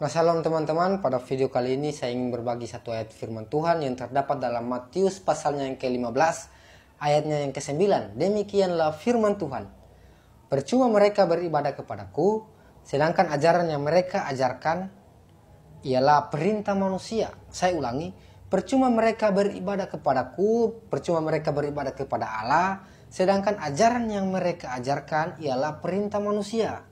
Nah, shalom teman-teman, pada video kali ini saya ingin berbagi satu ayat firman Tuhan yang terdapat dalam Matius pasalnya yang ke-15, ayatnya yang ke-9. Demikianlah firman Tuhan. Percuma mereka beribadah kepadaku, sedangkan ajaran yang mereka ajarkan ialah perintah manusia. Saya ulangi, percuma mereka beribadah kepadaku, percuma mereka beribadah kepada Allah, sedangkan ajaran yang mereka ajarkan ialah perintah manusia.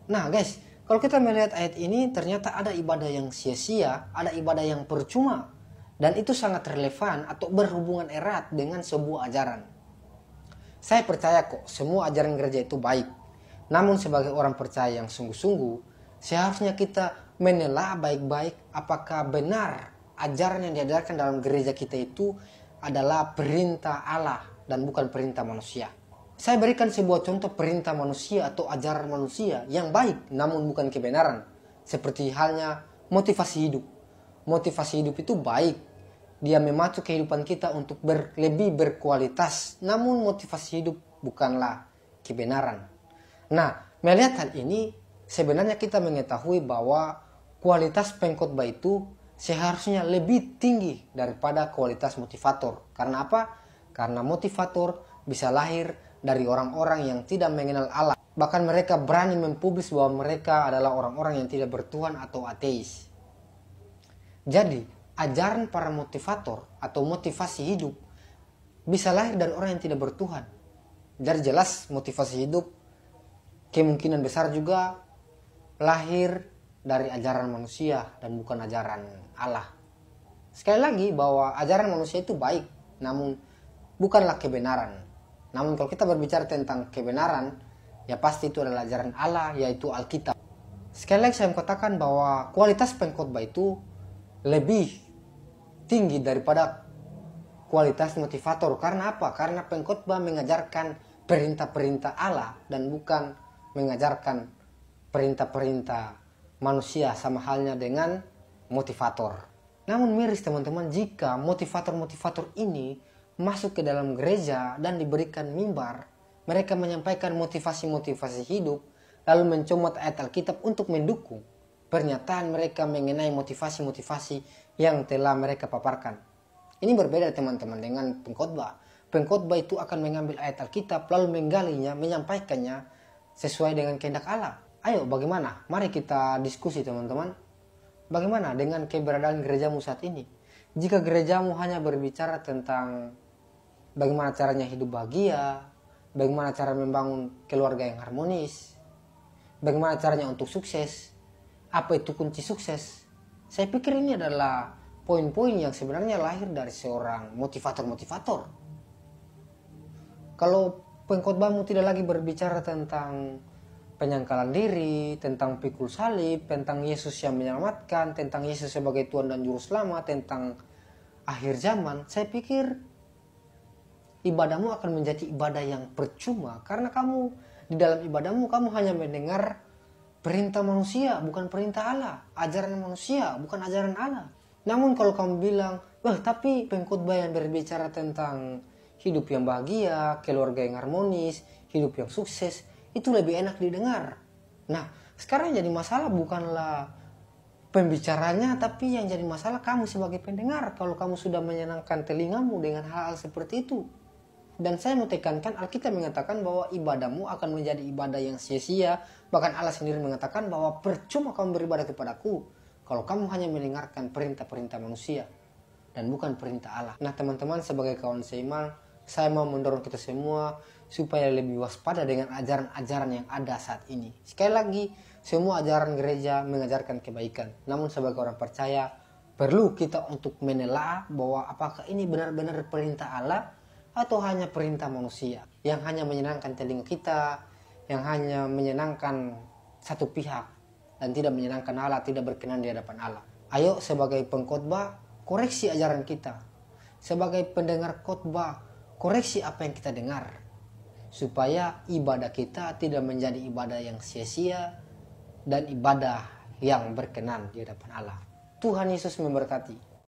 Nah guys, kalau kita melihat ayat ini, ternyata ada ibadah yang sia-sia, ada ibadah yang percuma. Dan itu sangat relevan atau berhubungan erat dengan sebuah ajaran. Saya percaya kok, semua ajaran gereja itu baik. Namun sebagai orang percaya yang sungguh-sungguh, seharusnya kita menelaah baik-baik apakah benar ajaran yang diajarkan dalam gereja kita itu adalah perintah Allah dan bukan perintah manusia. Saya berikan sebuah contoh perintah manusia atau ajaran manusia yang baik namun bukan kebenaran. Seperti halnya motivasi hidup. Motivasi hidup itu baik. Dia memacu kehidupan kita untuk lebih berkualitas. Namun motivasi hidup bukanlah kebenaran. Nah, melihat hal ini sebenarnya kita mengetahui bahwa kualitas pengkhotbah itu seharusnya lebih tinggi daripada kualitas motivator. Karena apa? Karena motivator bisa lahir dari orang-orang yang tidak mengenal Allah. Bahkan mereka berani mempublis bahwa mereka adalah orang-orang yang tidak bertuhan atau ateis. Jadi, ajaran para motivator atau motivasi hidup bisa lahir dari orang yang tidak bertuhan. Jadi jelas motivasi hidup kemungkinan besar juga lahir dari ajaran manusia dan bukan ajaran Allah. Sekali lagi bahwa ajaran manusia itu baik, namun bukanlah kebenaran. Namun kalau kita berbicara tentang kebenaran, ya pasti itu adalah ajaran Allah, yaitu Alkitab. Sekali lagi saya katakan bahwa kualitas pengkhotbah itu lebih tinggi daripada kualitas motivator. Karena apa? Karena pengkhotbah mengajarkan perintah-perintah Allah dan bukan mengajarkan perintah-perintah manusia, sama halnya dengan motivator. Namun miris teman-teman, jika motivator-motivator ini masuk ke dalam gereja dan diberikan mimbar, mereka menyampaikan motivasi-motivasi hidup, lalu mencomot ayat Alkitab untuk mendukung pernyataan mereka mengenai motivasi-motivasi yang telah mereka paparkan. Ini berbeda teman-teman dengan pengkhotbah. Pengkhotbah itu akan mengambil ayat Alkitab lalu menggalinya, menyampaikannya sesuai dengan kehendak Allah. Ayo bagaimana? Mari kita diskusi teman-teman. Bagaimana dengan keberadaan gerejamu saat ini? Jika gerejamu hanya berbicara tentang bagaimana caranya hidup bahagia, bagaimana cara membangun keluarga yang harmonis, bagaimana caranya untuk sukses, apa itu kunci sukses. Saya pikir ini adalah poin-poin yang sebenarnya lahir dari seorang motivator-motivator. Kalau pengkhotbahmu tidak lagi berbicara tentang penyangkalan diri, tentang pikul salib, tentang Yesus yang menyelamatkan, tentang Yesus sebagai Tuhan dan Juru Selamat, tentang akhir zaman, saya pikir ibadahmu akan menjadi ibadah yang percuma. Karena kamu di dalam ibadahmu kamu hanya mendengar perintah manusia, bukan perintah Allah. Ajaran manusia, bukan ajaran Allah. Namun kalau kamu bilang, wah tapi pengkhotbah yang berbicara tentang hidup yang bahagia, keluarga yang harmonis, hidup yang sukses, itu lebih enak didengar. Nah, sekarang jadi masalah bukanlah pembicaranya, tapi yang jadi masalah kamu sebagai pendengar. Kalau kamu sudah menyenangkan telingamu dengan hal-hal seperti itu. Dan saya mau tekankan, Alkitab mengatakan bahwa ibadahmu akan menjadi ibadah yang sia-sia. Bahkan Allah sendiri mengatakan bahwa percuma kamu beribadah kepadaku kalau kamu hanya mendengarkan perintah-perintah manusia dan bukan perintah Allah. Nah teman-teman, sebagai kawan seiman, saya mau mendorong kita semua supaya lebih waspada dengan ajaran-ajaran yang ada saat ini. Sekali lagi, semua ajaran gereja mengajarkan kebaikan. Namun sebagai orang percaya, perlu kita untuk menelaah bahwa apakah ini benar-benar perintah Allah atau hanya perintah manusia yang hanya menyenangkan telinga kita, yang hanya menyenangkan satu pihak dan tidak menyenangkan Allah, tidak berkenan di hadapan Allah. Ayo sebagai pengkhotbah, koreksi ajaran kita. Sebagai pendengar khotbah, koreksi apa yang kita dengar, supaya ibadah kita tidak menjadi ibadah yang sia-sia dan ibadah yang berkenan di hadapan Allah. Tuhan Yesus memberkati.